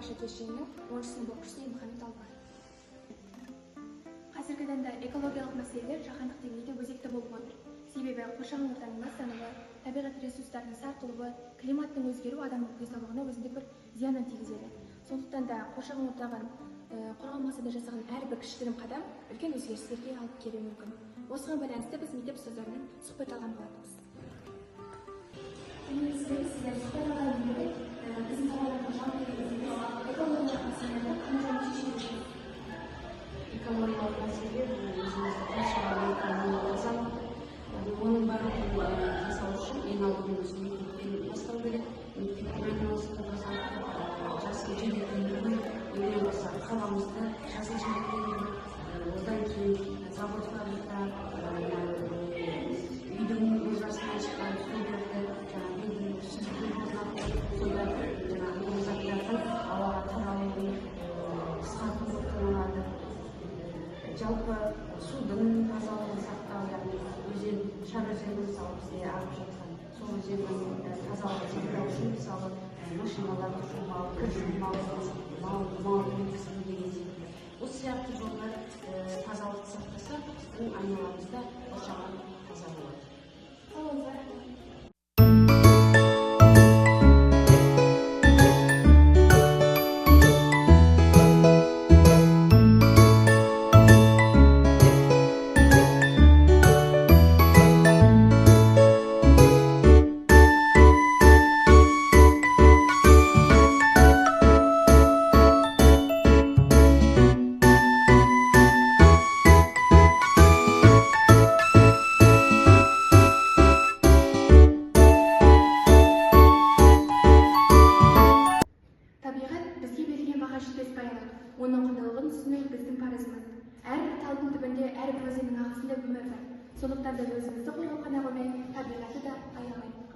багышы кешенінің 10 сынып оқушысы Емхамет Албай. Қазіргі таңда экологиялық мәселелер жаһандық деңгейде өзекті болып отыр. Себебі қоршаған ортаның ластануы, табиғат ресурстарының сарқылуы, климаттың өзгеру адамның денсаулығына өзіндік бір зиянын тигізеді. Сондықтан да қоршаған ортаны қорғау мақсатында жасаған әрбір кішігірім қадам үлкен өзгерістерге алып келуі мүмкін. Осыған байланысты біз мектеп ұстаздарымен сұхбат алған болатынбыз. Экологиялық мәселе өзімізді қоршаған ортаны тазалау, оның барлығын жасау үшін ең алдымен осы мектептен бастау керек. Мектептің айналасында тазалықты жасыл желектерді, ең болса қаламызды жасыл желектерді, одан кейін завод фабрика, үйдің ортасынан шыққан суларды, үйдің сүзгіні орнатып, сонда заттардың ауаға таралуын қысқарту болып жалпы судың тазалығын сақтау, яғни өзен, шар өзені мысалы бізде ағып жатқан сол өзеннің тазалығын сақтау үшін мысалы машиналарды жумау, кір жумау, мал өткізу деген секілді. Осы сияқты жолдар тазалықты сақтаса, біздің айналамызда қоршаған таза болады. Оның құндылығын түсіну біздің парызымыз. Әрбір талдың түбінде әрбір өзеннің ағысында өмір бар. Сондықтан да өзімізді қорғау қана қоймай, табиғатты да аямай.